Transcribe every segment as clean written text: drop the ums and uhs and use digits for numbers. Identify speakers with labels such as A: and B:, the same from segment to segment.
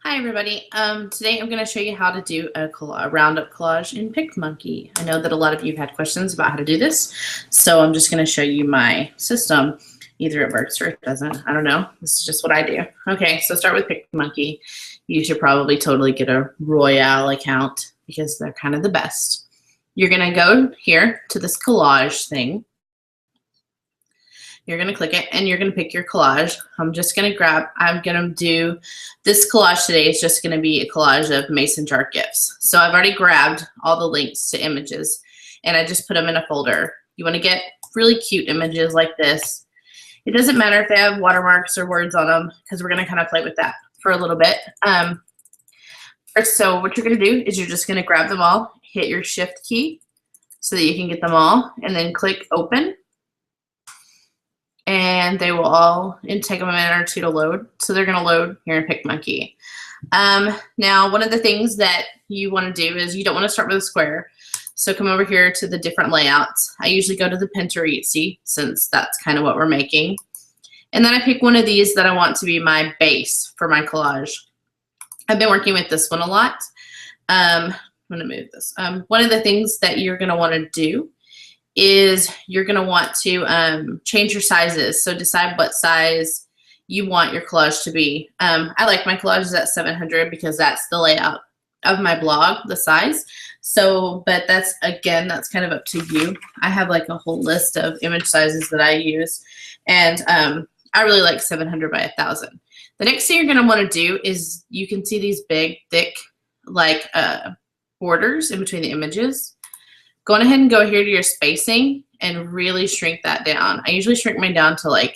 A: Hi everybody. Today I'm going to show you how to do a Roundup collage in PicMonkey. I know that a lot of you have had questions about how to do this, so I'm just going to show you my system. Either it works or it doesn't. I don't know. This is just what I do. Okay, so start with PicMonkey. You should probably totally get a Royale account because they're kind of the best. You're going to go here to this collage thing. You're going to click it and you're going to pick your collage. I'm going to do this collage today. It's just going to be a collage of mason jar gifts. So I've already grabbed all the links to images and I just put them in a folder. You want to get really cute images like this. It doesn't matter if they have watermarks or words on them because we're going to kind of play with that for a little bit. So what you're going to do is you're just going to grab them all, hit your shift key so that you can get them all, and then click open. And they will all take them a minute or two to load. So they're going to load here in PicMonkey. Now, one of the things that you want to do is you don't want to start with a square. So come over here to the different layouts. I usually go to the Pinterest since that's kind of what we're making. And then I pick one of these that I want to be my base for my collage. I've been working with this one a lot. I'm going to move this. One of the things that you're going to want to do is you're going to want to change your sizes. So decide what size you want your collage to be. I like my collages at 700 because that's the layout of my blog, the size. So, but that's kind of up to you. I have like a whole list of image sizes that I use. And I really like 700 by 1000. The next thing you're going to want to do is you can see these big, thick, like borders in between the images. Go on ahead and go here to your spacing and really shrink that down. I usually shrink mine down to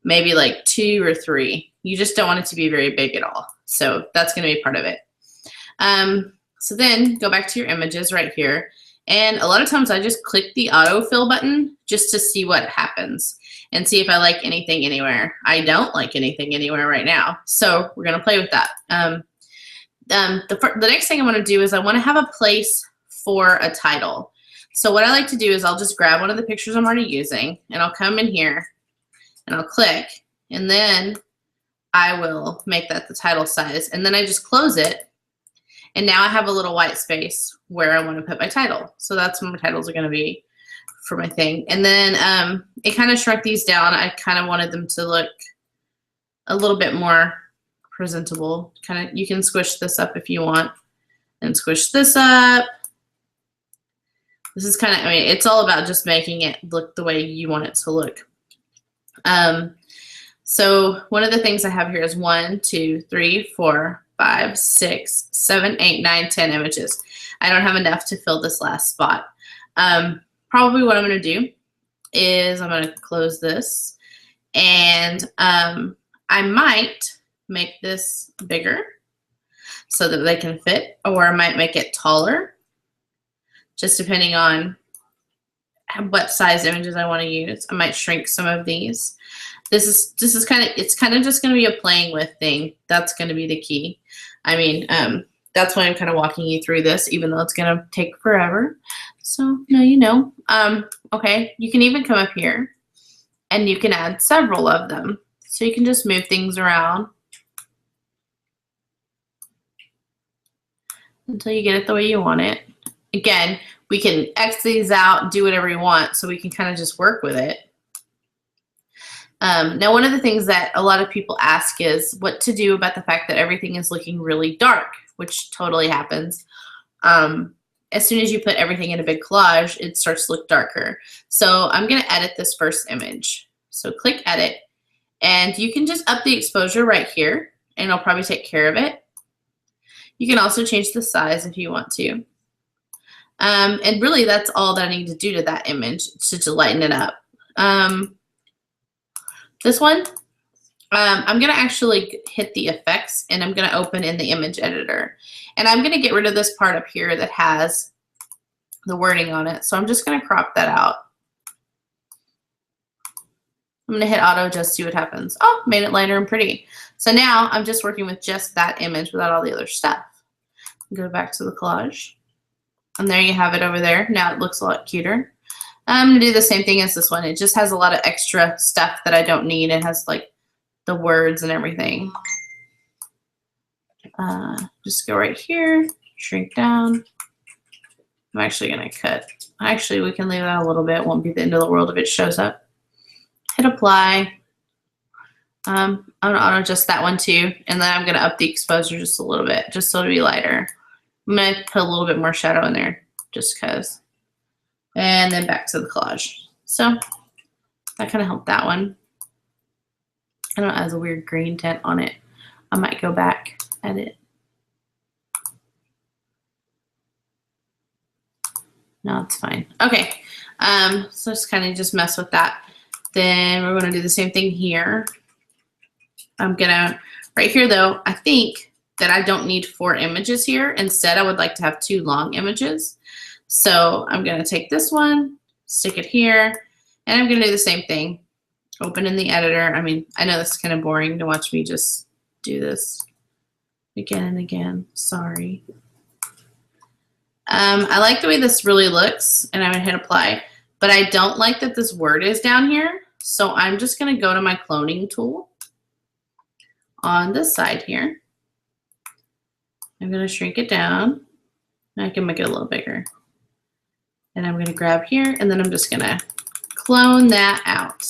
A: maybe 2 or 3. You just don't want it to be very big at all. So that's going to be part of it. So then go back to your images right here. And a lot of times I just click the autofill button just to see what happens and see if I like anything anywhere. I don't like anything anywhere right now. So we're going to play with that. The next thing I want to do is I want to have a place for a title. So what I like to do is I'll just grab one of the pictures I'm already using and I'll come in here and I'll click and then I will make that the title size and then I just close it and now I have a little white space where I want to put my title. So that's what my titles are going to be for my thing. And then it kind of shrunk these down. I kind of wanted them to look a little bit more presentable. You can squish this up if you want and squish this up. This is it's all about just making it look the way you want it to look. So one of the things I have here is 1, 2, 3, 4, 5, 6, 7, 8, 9, 10 images. I don't have enough to fill this last spot. Probably what I'm going to do is I'm going to close this and I might make this bigger so that they can fit, or I might make it taller. Just depending on what size images I want to use. I might shrink some of these. It's kind of just going to be a playing with thing. That's going to be the key. That's why I'm kind of walking you through this, even though it's going to take forever. So now you know. Okay, you can even come up here and you can add several of them. So you can just move things around until you get it the way you want it. Again, we can X these out, do whatever you want, so we can kind of just work with it. Now, one of the things that a lot of people ask is what to do about the fact that everything is looking really dark, which totally happens. As soon as you put everything in a big collage, it starts to look darker. So I'm going to edit this first image. So click edit, and you can just up the exposure right here, and it'll probably take care of it. You can also change the size if you want to. And really, that's all that I need to do to that image to lighten it up. This one, I'm going to actually hit the effects, and I'm going to open in the image editor. And I'm going to get rid of this part up here that has the wording on it. So I'm just going to crop that out. I'm going to hit auto just see what happens. Oh, made it lighter and pretty. So now I'm just working with just that image without all the other stuff. Go back to the collage. And there you have it over there. Now it looks a lot cuter. I'm going to do the same thing as this one. It just has a lot of extra stuff that I don't need. It has the words and everything. just go right here, shrink down. I'm actually going to cut. Actually, we can leave that a little bit. It won't be the end of the world if it shows up. Hit apply. I'm going to auto adjust that one too. And then I'm going to up the exposure just a little bit, just so it'll be lighter. I'm going to put a little bit more shadow in there just because. And then back to the collage. So that kind of helped that one. I don't know, it has a weird green tint on it. I might go back, edit. No, it's fine. Okay, so just kind of just mess with that. Then we're gonna do the same thing here. I'm gonna, right here though, I think that I don't need 4 images here. Instead, I would like to have 2 long images. So I'm gonna take this one, stick it here, and I'm gonna do the same thing. Open in the editor. I mean, I know this is kind of boring to watch me just do this again and again. Sorry. I like the way this really looks, and I'm gonna hit apply, but I don't like that this word is down here. So I'm just gonna go to my cloning tool on this side here. I'm gonna shrink it down. I can make it a little bigger. And I'm gonna grab here, and then I'm just gonna clone that out.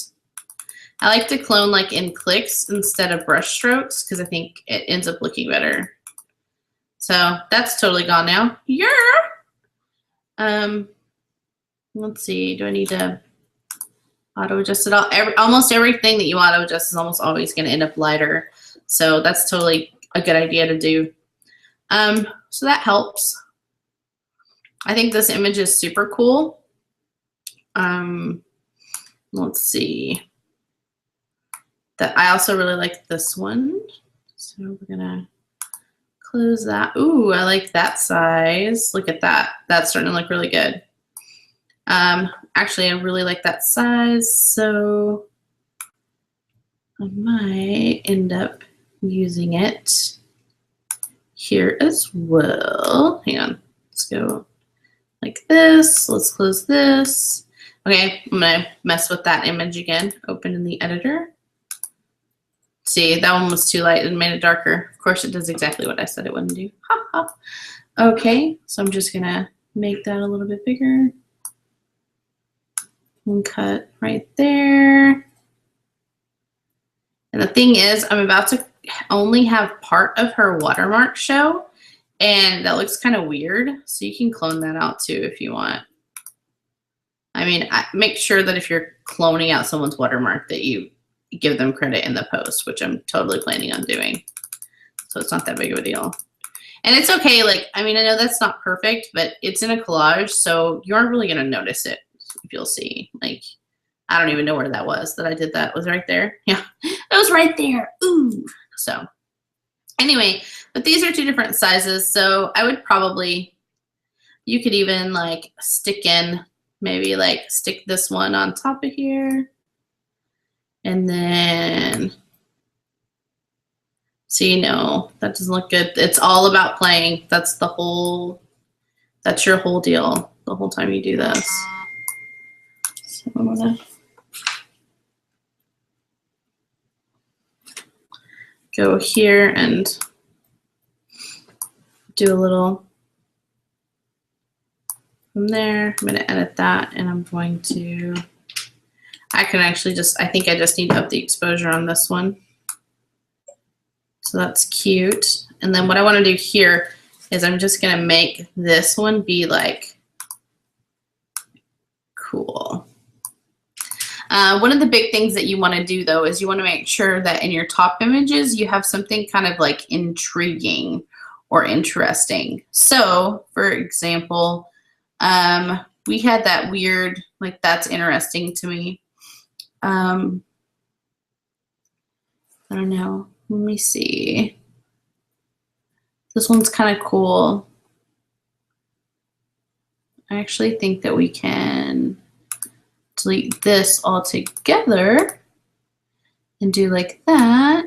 A: I like to clone like in clicks instead of brush strokes because I think it ends up looking better. So that's totally gone now. Yeah. Let's see. Do I need to auto adjust it all? Almost everything that you auto adjust is almost always going to end up lighter. So that's totally a good idea to do. So that helps. I think this image is super cool. Let's see. I also really like this one. So we're gonna close that. Ooh, I like that size. Look at that. That's starting to look really good. Actually, I really like that size. So I might end up using it here as well. Hang on. Let's go like this. Let's close this. Okay, I'm gonna mess with that image again. Open in the editor. See, that one was too light and made it darker. Of course, it does exactly what I said it wouldn't do. Ha ha. Okay, so I'm just gonna make that a little bit bigger. And cut right there. And the thing is, I'm about to only have part of her watermark show, and that looks kind of weird. So you can clone that out too if you want. I mean, make sure that if you're cloning out someone's watermark that you give them credit in the post, which I'm totally planning on doing. So it's not that big of a deal. And it's okay, like, I mean, I know that's not perfect, but it's in a collage, so you aren't really gonna notice it, if you'll see. Like, I don't even know where that was that I did that. Was it right there? Yeah, it was right there. Ooh. So anyway, but these are 2 different sizes, so I would probably, you could even like stick in, maybe like stick this one on top of here. And then, so you know, that doesn't look good. It's all about playing. That's your whole deal the whole time you do this. So I'm gonna go here and do a little from there. I'm gonna edit that, and I'm going to, I can actually just, I think I just need to up the exposure on this one. So that's cute. And then what I want to do here is I'm just going to make this one be like cool. One of the big things that you want to do though is you want to make sure that in your top images you have something kind of like intriguing or interesting. So for example, we had that weird, like that's interesting to me. I don't know. Let me see. This one's kind of cool. I actually think that we can delete this all together and do like that.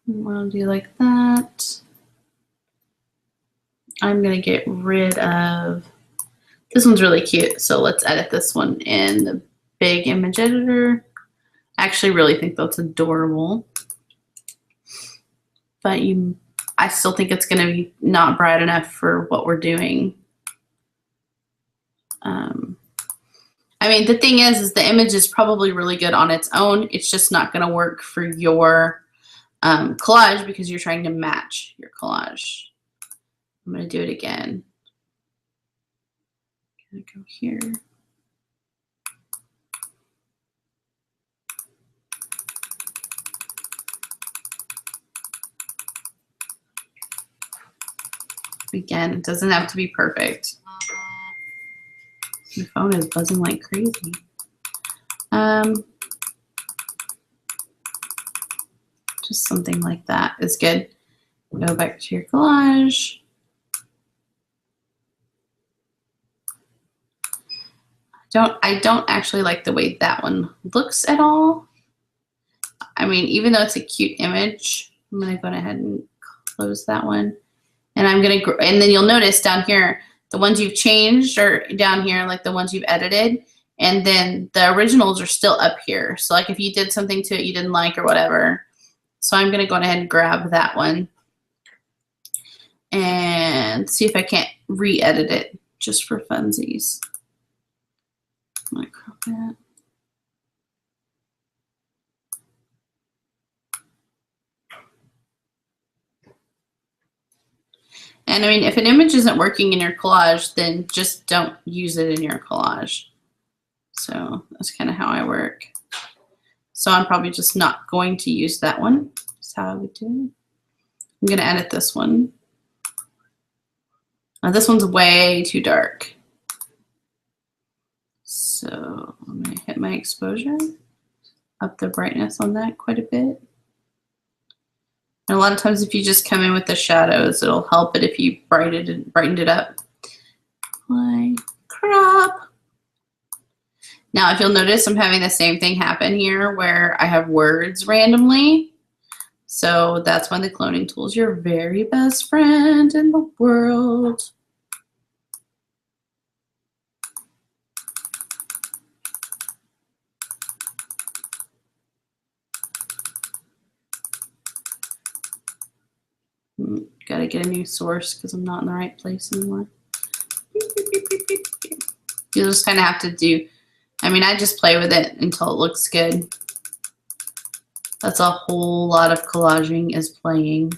A: We'll do like that. I'm going to get rid of, this one's really cute, so let's edit this one in the big image editor. I actually really think that's adorable. but I still think it's going to be not bright enough for what we're doing. I mean, the thing is the image is probably really good on its own. It's just not going to work for your collage because you're trying to match your collage. I'm going to do it again. I'm going to go here. Again, it doesn't have to be perfect. My phone is buzzing like crazy. Just something like that is good. Go back to your collage. I don't actually like the way that one looks at all. I mean, even though it's a cute image, I'm gonna go ahead and close that one. And and then you'll notice down here, the ones you've changed are down here, like the ones you've edited. And then the originals are still up here. So like if you did something to it you didn't like or whatever. So I'm gonna go ahead and grab that one and see if I can't re-edit it just for funsies. I'm gonna crop that. And I mean, if an image isn't working in your collage, then just don't use it in your collage. So that's kind of how I work. So I'm probably just not going to use that one. That's how I would do it. I'm going to edit this one. Now this one's way too dark. So I'm going to hit my exposure, up the brightness on that quite a bit. And a lot of times if you just come in with the shadows, it'll help it if you brightened it up. Like crop. Now, if you'll notice, I'm having the same thing happen here where I have words randomly. So that's when the cloning tool is your very best friend in the world. Gotta get a new source because I'm not in the right place anymore. You'll just kind of have to do, I mean, I just play with it until it looks good. That's a whole lot of collaging is playing.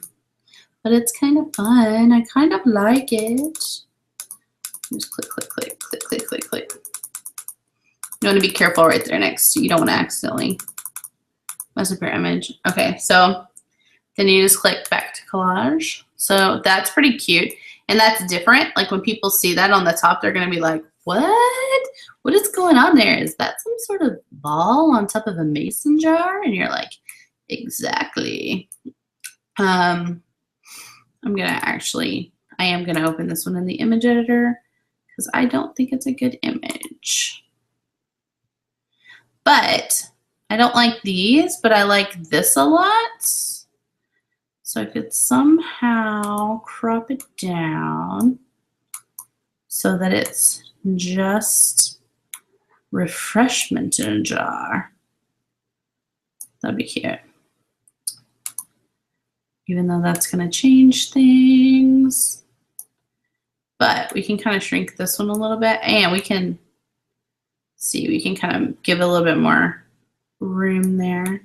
A: But it's kind of fun. I kind of like it. Just click, click, click, click, click, click, click. You want to be careful right there next to, you don't want to accidentally mess up your image. Okay, so then you just click back to collage. So that's pretty cute. And that's different. Like when people see that on the top, they're going to be like, what? What is going on there? Is that some sort of ball on top of a mason jar? And you're like, exactly. I am going to open this one in the image editor because I don't think it's a good image. But I don't like these, but I like this a lot. So I could somehow crop it down so that it's just refreshment in a jar. That'd be cute. Even though that's going to change things. But we can kind of shrink this one a little bit. And we can see, we can kind of give it a little bit more room there.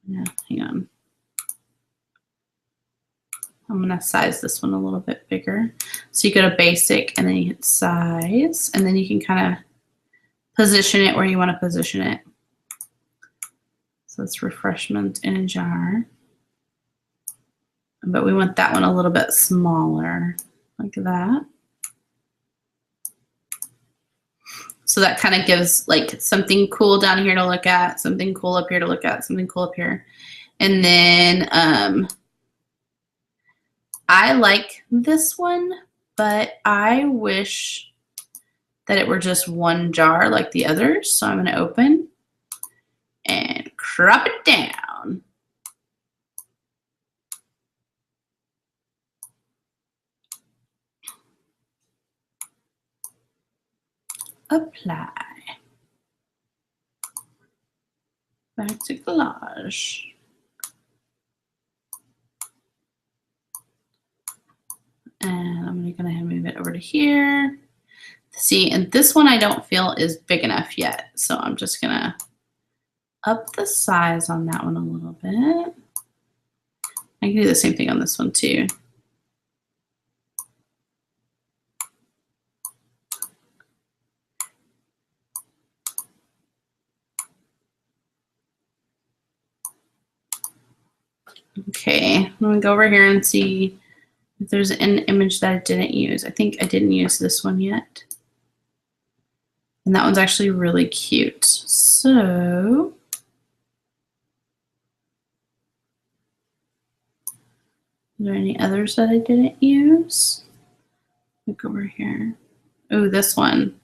A: Yeah, hang on. I'm going to size this one a little bit bigger. So you go to basic and then you hit size. And then you can kind of position it where you want to position it. So it's refreshment in a jar. But we want that one a little bit smaller, like that. So that kind of gives like something cool down here to look at, something cool up here to look at, something cool up here. And then I like this one, but I wish that it were just one jar like the others. So I'm going to open and crop it down. Apply. Back to collage. I'm gonna move it over to here. See, and this one I don't feel is big enough yet. So I'm just gonna up the size on that one a little bit. I can do the same thing on this one too. Okay, I'm gonna go over here and see if there's an image that I didn't use. I think I didn't use this one yet. And that one's actually really cute. So are there any others that I didn't use? Look over here. Oh, this one.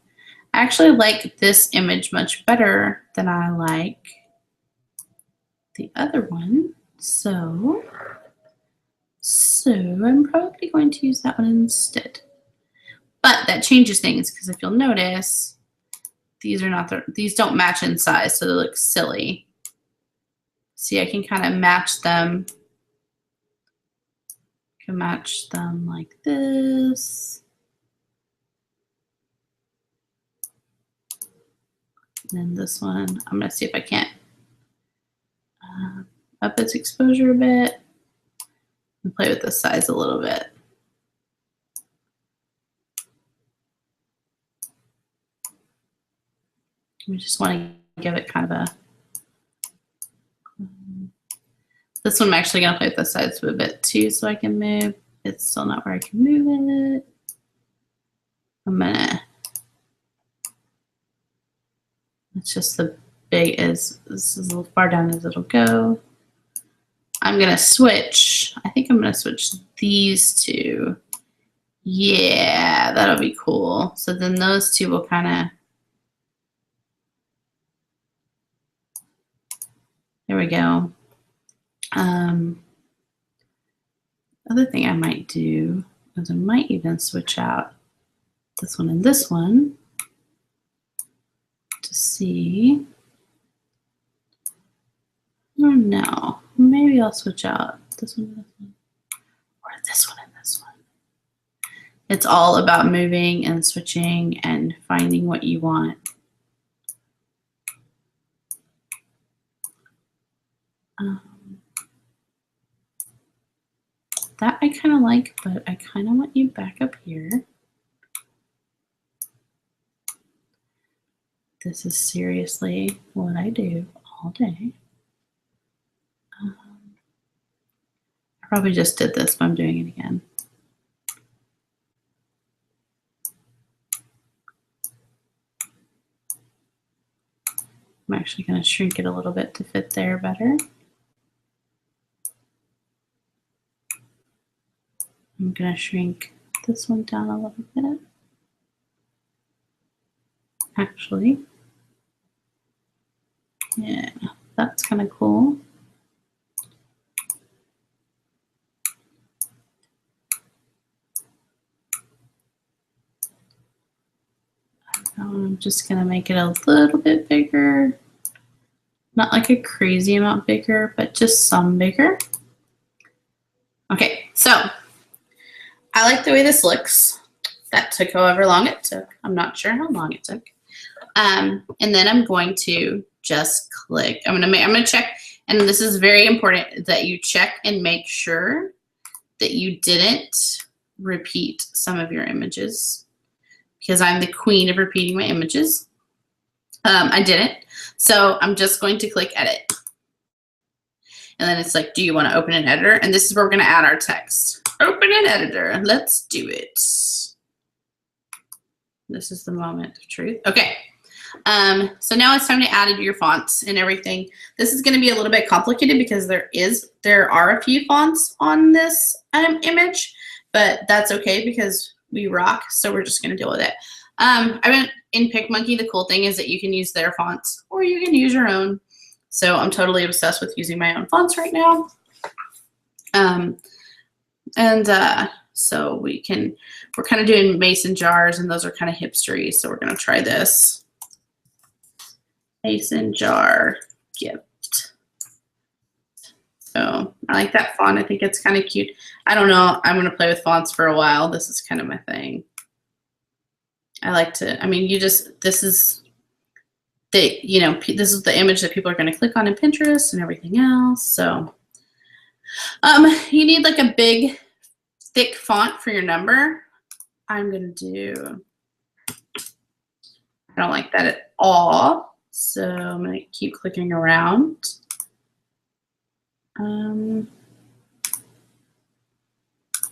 A: I actually like this image much better than I like the other one. So I'm probably going to use that one instead. But that changes things because if you'll notice, these are not these don't match in size, so they look silly. See, I can kind of match them. I can match them like this. And then this one, I'm gonna see if I can't up its exposure a bit and play with the size a little bit. We just want to give it kind of a, this one I'm actually going to play with the sides a bit too so I can move. It's still not where I can move it. I'm going to, it's just the big is, this is a little far down as it'll go. I'm going to switch, I think I'm going to switch these two. Yeah, that'll be cool. So then those two will kind of, there we go. Other thing I might do is I might even switch out this one and this one to see. Oh no, maybe I'll switch out this one and this one, or this one and this one. It's all about moving and switching and finding what you want. That I kind of like, but I kind of want you back up here. This is seriously what I do all day. I probably just did this, but I'm doing it again. I'm actually going to shrink it a little bit to fit there better. I'm going to shrink this one down a little bit. Actually, yeah, that's kind of cool. I'm just going to make it a little bit bigger. Not like a crazy amount bigger, but just some bigger. Okay, so I like the way this looks. That took however long it took. I'm not sure how long it took. And then I'm going to just click. I'm gonna check, and this is very important that you check and make sure that you didn't repeat some of your images, because I'm the queen of repeating my images. I didn't, so I'm just going to click edit. And then it's like, do you want to open an editor? And this is where we're going to add our text. Open an editor. Let's do it. This is the moment of truth. Okay. So now it's time to add your fonts and everything. This is going to be a little bit complicated because there are a few fonts on this image, but that's okay because we rock. So we're just going to deal with it. In PicMonkey, the cool thing is that you can use their fonts or you can use your own. So I'm totally obsessed with using my own fonts right now. So we're kind of doing mason jars, and those are kind of hipstery. So we're going to try this. Mason jar gift. So, all like that font. I think it's kind of cute. I don't know. I'm going to play with fonts for a while. This is kind of my thing. I like to, I mean, this is the, you know, this is the image that people are going to click on in Pinterest and everything else. So you need like a big, thick font for your number. I'm going to do, I don't like that at all. So I'm going to keep clicking around. I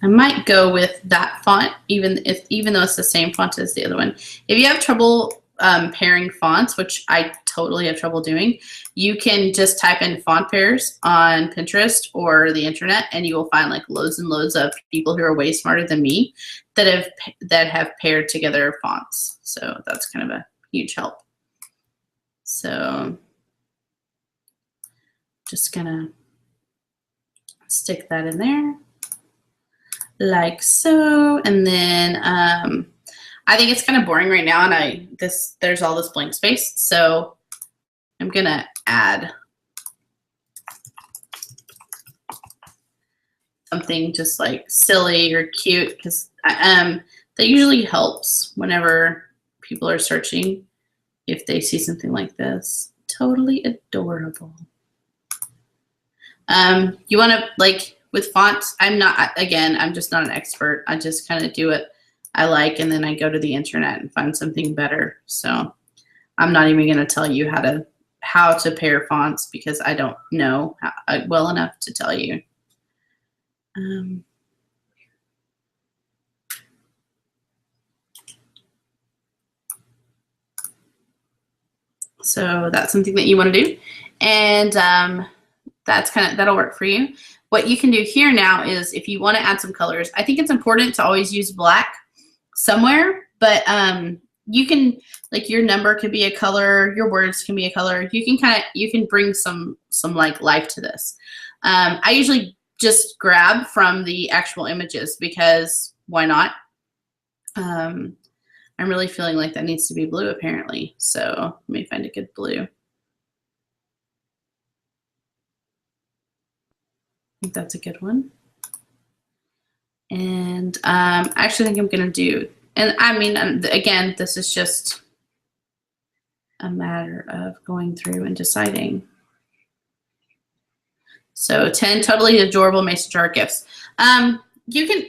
A: might go with that font, even though it's the same font as the other one. If you have trouble pairing fonts, which I totally have trouble doing, you can just type in font pairs on Pinterest or the internet, and you will find like loads and loads of people who are way smarter than me that have paired together fonts. So that's kind of a huge help. So just gonna stick that in there like so, and then I think it's kind of boring right now, and there's all this blank space, so I'm gonna add something just like silly or cute, because that usually helps whenever people are searching if they see something like this. Totally adorable. You want to, like, with fonts, I'm just not an expert. I just kind of do what I like, and then I go to the internet and find something better. So I'm not even going to tell you how to pair fonts, because I don't know well enough to tell you. So that's something that you want to do, and that'll work for you. What you can do here now is, if you want to add some colors, I think it's important to always use black somewhere, but you can, like, your number could be a color, your words can be a color. You can bring some like life to this. I usually just grab from the actual images, because why not? I'm really feeling like that needs to be blue apparently. So let me find a good blue. I think that's a good one. And I actually think I'm going to do, and I mean, again, this is just a matter of going through and deciding. So 10 totally adorable mason jar gifts. You can,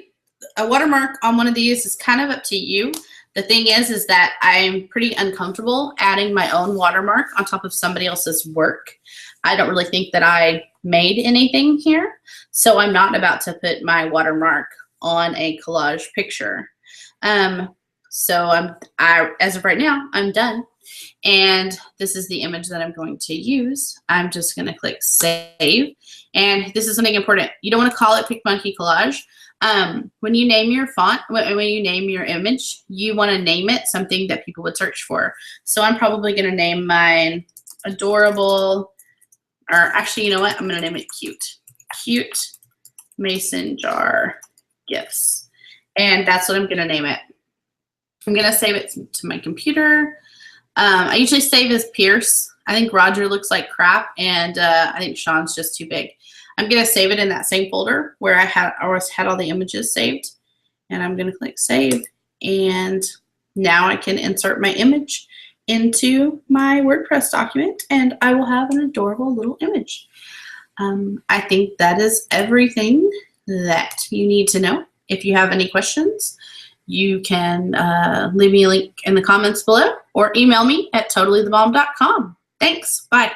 A: a watermark on one of these is kind of up to you. The thing is that I'm pretty uncomfortable adding my own watermark on top of somebody else's work. I don't really think that I made anything here, so I'm not about to put my watermark on a collage picture. So as of right now, I'm done. And this is the image that I'm going to use. I'm just going to click save. And this is something important. You don't want to call it PicMonkey Collage. When you name your font, when you name your image, you want to name it something that people would search for. So I'm probably going to name mine adorable, or actually, you know what? I'm going to name it cute. Cute mason jar gifts. And that's what I'm going to name it. I'm going to save it to my computer. I usually save as Pierce. I think Roger looks like crap, and I think Sean's just too big. I'm going to save it in that same folder where I always had all the images saved. And I'm going to click save. And now I can insert my image into my WordPress document, and I will have an adorable little image. I think that is everything that you need to know. If you have any questions, you can leave me a link in the comments below, or email me at totallythebomb.com. Thanks. Bye.